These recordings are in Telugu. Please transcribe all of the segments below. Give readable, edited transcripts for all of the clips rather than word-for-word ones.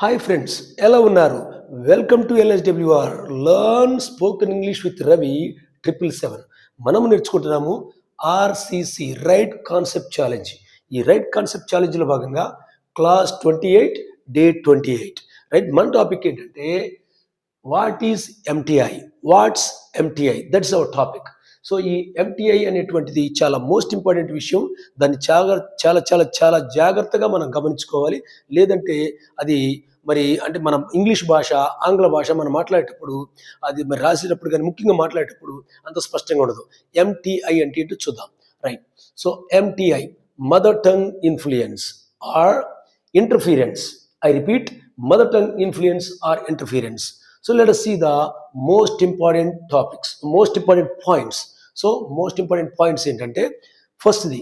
హాయ్ ఫ్రెండ్స్, ఎలా ఉన్నారు? Welcome to LSWR learn spoken English with Ravi 777. మనం నేర్చుకుంటున్నాము RCC రైట్ కాన్సెప్ట్ ఛాలెంజ్. ఈ రైట్ కాన్సెప్ట్ ఛాలెంజ్లో భాగంగా క్లాస్ 28 డే 28. రైట్, మన టాపిక్ ఏంటంటే what is MTI, what's MTI, that's our topic. So ఈ ఎంటీఐ అనేటువంటిది చాలా మోస్ట్ ఇంపార్టెంట్ విషయం. దాన్ని చాలా చాలా చాలా చాలా జాగ్రత్తగా మనం గమనించుకోవాలి. లేదంటే అది అంటే మనం ఇంగ్లీష్ భాష, ఆంగ్ల భాష మనం మాట్లాడేటప్పుడు అది రాసేటప్పుడు కానీ ముఖ్యంగా మాట్లాడేటప్పుడు అంత స్పష్టంగా ఉండదు. ఎంటీఐ అంటే ఏంటో చూద్దాం. Right, so MTI mother tongue influence or interference. I repeat, mother tongue influence or interference. So let us see the most important topics, most important points. So most important points ఏంటంటే ఫస్ట్ది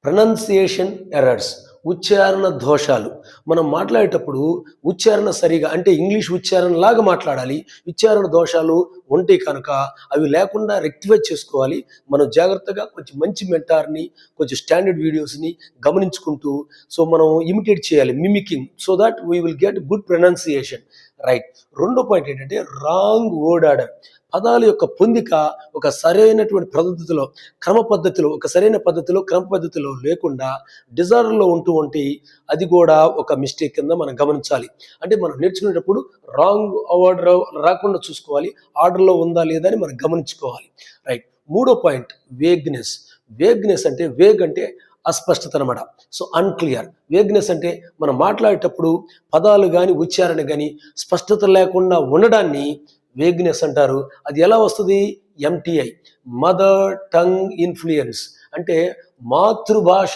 ప్రొనౌన్సియేషన్ ఎర్రర్స్, ఉచ్చారణ దోషాలు. మనం మాట్లాడేటప్పుడు ఉచ్చారణ సరిగా అంటే ఇంగ్లీష్ ఉచ్చారణ లాగా మాట్లాడాలి. ఉచ్చారణ దోషాలు ఉంటే కనుక అవి లేకుండా రెక్టిఫై చేసుకోవాలి. మనం జాగ్రత్తగా కొంచెం మంచి మెంటార్ని, కొంచెం స్టాండర్డ్ వీడియోస్ని గమనించుకుంటూ సో మనం ఇమిటేట్ చేయాలి, mimicking, so that we will get good pronunciation. Right. రెండో పాయింట్ ఏంటంటే రాంగ్ వర్డ్ ఆర్డర్. పదాల యొక్క పొందిక ఒక సరైనటువంటి పద్ధతిలో, క్రమ పద్ధతిలో, ఒక సరైన పద్ధతిలో, క్రమ పద్ధతిలో లేకుండా డిజార్డర్లో ఉంటే అది కూడా ఒక మిస్టేక్ కింద మనం గమనించాలి. అంటే మనం నేర్చుకునేటప్పుడు రాంగ్ ఆర్డర్ రాకుండా చూసుకోవాలి, ఆర్డర్లో ఉందా లేదా అని మనం గమనించుకోవాలి. రైట్. మూడో పాయింట్ వేగ్నెస్. వేగ్నెస్ అంటే వేగ్ అంటే అస్పష్టత అనమాట. So unclear. వేగ్నెస్ అంటే మనం మాట్లాడేటప్పుడు పదాలు కానీ ఉచ్చారణ కానీ స్పష్టత లేకుండా ఉండడాన్ని వేగ్నెస్ అంటారు. అది ఎలా వస్తుంది? MTI, mother tongue influence. అంటే మాతృభాష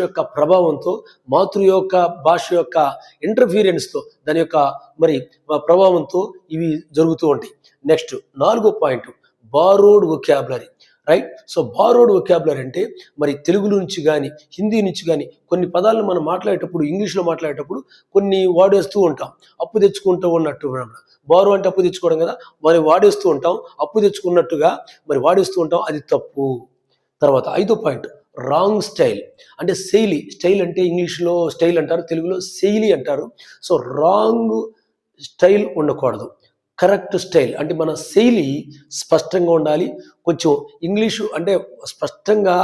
యొక్క ప్రభావంతో, భాష యొక్క ఇంటర్ఫీరెన్స్తో, దాని యొక్క ప్రభావంతో ఇవి జరుగుతూ ఉంటాయి. నెక్స్ట్ నాలుగో point borrowed vocabulary. Right. So borrowed vocabulary అంటే తెలుగు నుంచి కానీ హిందీ నుంచి కానీ కొన్ని పదాలను మనం మాట్లాడేటప్పుడు, ఇంగ్లీష్లో మాట్లాడేటప్పుడు కొన్ని వాడేస్తూ ఉంటాం, అప్పు తెచ్చుకుంటూ ఉన్నట్టు. బారో అంటే అప్పు తెచ్చుకోవడం కదా, వాడేస్తూ ఉంటాం, అప్పు తెచ్చుకున్నట్టుగా వాడేస్తూ ఉంటాం, అది తప్పు. తర్వాత ఐదో పాయింట్ రాంగ్ స్టైల్. అంటే శైలి. స్టైల్ అంటే ఇంగ్లీష్లో స్టైల్ అంటారు, తెలుగులో శైలి అంటారు. సో రాంగ్ స్టైల్ ఉండకూడదు, కరెక్ట్ స్టైల్. అంటే మన శైలి స్పష్టంగా ఉండాలి. కొంచెం ఇంగ్లీషు అంటే స్పష్టంగా,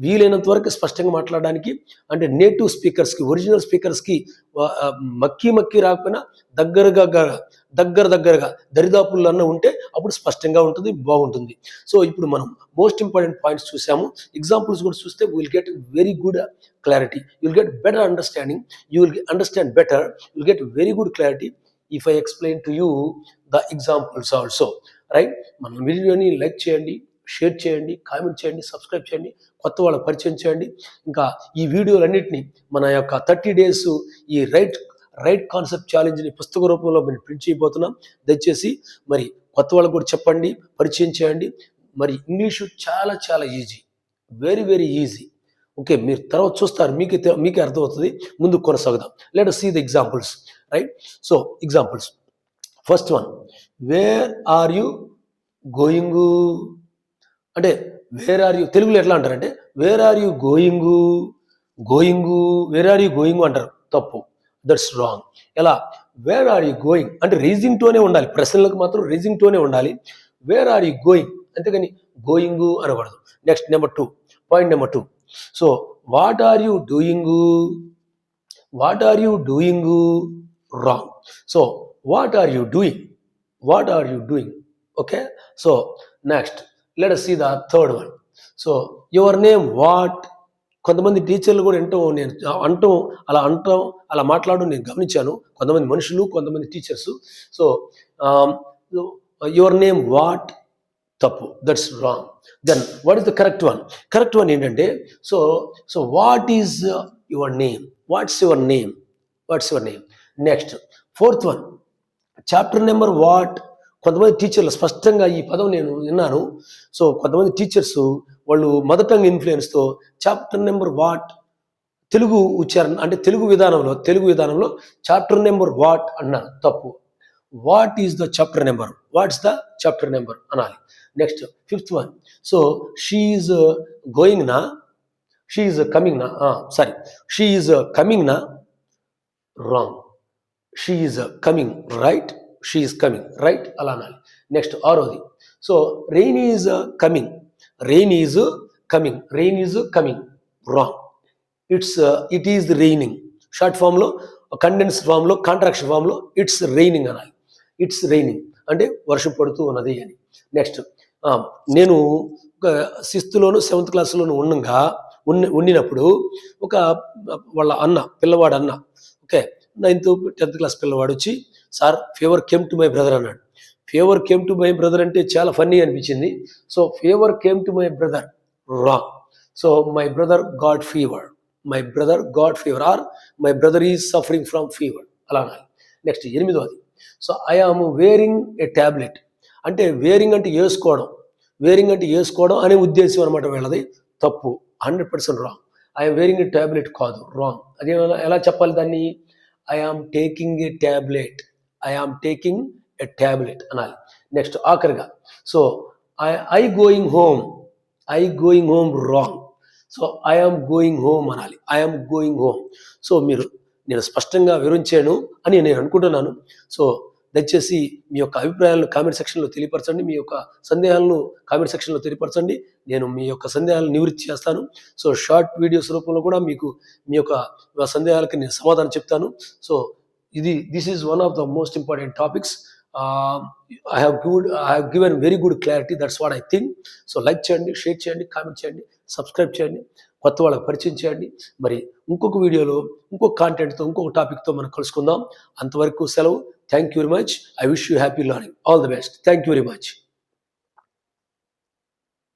వీలైనంత వరకు స్పష్టంగా మాట్లాడడానికి, అంటే నేటివ్ స్పీకర్స్కి, ఒరిజినల్ స్పీకర్స్కి మక్కి రాకపోయినా దగ్గరగా దరిదాపుల్లో ఉంటే అప్పుడు స్పష్టంగా ఉంటుంది, బాగుంటుంది. సో ఇప్పుడు మనం మోస్ట్ ఇంపార్టెంట్ పాయింట్స్ చూసాము. ఎగ్జాంపుల్స్ కూడా చూస్తే will get very good clarity, will get better understanding, you will understand better, will get very good clarity if I explain to you the examples also. Right. మన వీడియోని లైక్ చేయండి, షేర్ చేయండి, కామెంట్ చేయండి, సబ్స్క్రైబ్ చేయండి, కొత్త వాళ్ళకి పరిచయం చేయండి. ఇంకా ఈ వీడియోలన్నింటినీ మన యొక్క 30 days ఈ రైట్ కాన్సెప్ట్ ఛాలెంజ్ని పుస్తక రూపంలో మేము ప్రింట్ చేయబోతున్నాం. దయచేసి కొత్త వాళ్ళకు కూడా చెప్పండి, పరిచయం చేయండి. ఇంగ్లీషు చాలా చాలా easy, very very easy. Okay, మీరు తర్వాత చూస్తారు, మీకే అర్థమవుతుంది. ముందుకు కొనసాగుదాం. Let us see the examples. Right. So examples. First one, where are you going. అంటే వేర్ ఆర్ యూ తెలుగులో ఎట్లా అంటారంటే where are you going, where are you going అంటారు, తప్పు. That's wrong. ఎలా? వేర్ ఆర్ యూ గోయింగ్ అంటే రీజింగ్ టోనే ఉండాలి, ప్రశ్నలకు మాత్రం రీజింగ్ టోనే ఉండాలి. వేర్ ఆర్ యూ గోయింగ్, అంతేగాని గోయింగ్ అనకూడదు. Next point number 2. So what are you doing, wrong. So what are you doing. Okay. So next let us see the third one. So your name what. కొంతమంది టీచర్లు కూడా అలా మాట్లాడడం నేను గమనించాను. కొంతమంది మనుషులు, కొంతమంది teachers. So your name what, తప్పు, that's wrong. Then what is the correct one ఏంటంటే so what is your name, what's your name. Next fourth one, chapter number what. కొంతమంది టీచర్లు స్పష్టంగా ఈ పదం నేను విన్నాను. సో కొంతమంది టీచర్స్ వాళ్ళు మదర్ టంగ్ ఇన్ఫ్లుయెన్స్తో చాప్టర్ నెంబర్ వాట్, తెలుగు ఉచ్చారణ అంటే తెలుగు విధానంలో చాప్టర్ నెంబర్ వాట్ అన్నారు, తప్పు. What is the chapter number, what's the chapter number అనాలి. Next fifth one, so she is going నా, షీ ఈజ్ కమింగ్ నా, wrong. She is coming right, she is coming right అలా అనాలి. నెక్స్ట్ ఆరోది. So rain is coming, rain is coming, rain is coming wrong. It is raining. Short ఫామ్లో, కండెన్స్ ఫామ్లో, కాంట్రాక్షన్ ఫామ్లో ఇట్స్ రెయినింగ్ అనాలి. ఇట్స్ రెయినింగ్ అంటే వర్షం పడుతూ ఉన్నది అని. నెక్స్ట్ నేను ఒక 6th 7th క్లాస్లోనూ ఉండినప్పుడు ఒక వాళ్ళ అన్న, పిల్లవాడు అన్న, ఓకే, 9th 10th క్లాస్ పిల్లవాడు వచ్చి, sir fever came to my brother అన్నాడు. Fever came to my brother అంటే చాలా ఫన్నీ అనిపించింది. So fever came to my brother wrong. So my brother got fever, my brother got fever or my brother is suffering from fever అలా అనాలి. నెక్స్ట్ 8వది. So I am wearing a tablet అంటే వేరింగ్ అంటే వేసుకోవడం, వేరింగ్ అంటే వేసుకోవడం అనే ఉద్దేశం అనమాట వీళ్ళది. తప్పు, 100% wrong. I'm wearing a tablet కాదు, రాంగ్. అదే ఎలా చెప్పాలి దాన్ని? I am taking a tablet, I am taking a tablet అనాలి. నెక్స్ట్ ఆఖరిగా, so I going home, I going home wrong. So I am going home అనాలి, I am going home. So నేను స్పష్టంగా వివరించాను అని నేను అనుకుంటున్నాను. సో దయచేసి మీ యొక్క అభిప్రాయాలను కామెంట్ సెక్షన్లో తెలియపరచండి, మీ యొక్క సందేహాలను కామెంట్ సెక్షన్లో తెలియపరచండి. నేను మీ యొక్క సందేహాలను నివృత్తి చేస్తాను. సో షార్ట్ వీడియోస్ రూపంలో కూడా మీకు మీ యొక్క సందేహాలకి నేను సమాధానం చెప్తాను. So this is one of the most important topics. I have given very good clarity, that's what I think. So like చేయండి, షేర్ చేయండి, కామెంట్ చేయండి, సబ్స్క్రైబ్ చేయండి, కొత్త వాళ్ళకి పరిచయం చేయండి. మరి ఇంకొక వీడియోలో ఇంకొక కాంటెంట్తో ఇంకొక టాపిక్తో మనం కలుసుకుందాం. అంతవరకు సెలవు. Thank you very much. I wish you happy learning. All the best. Thank you very much.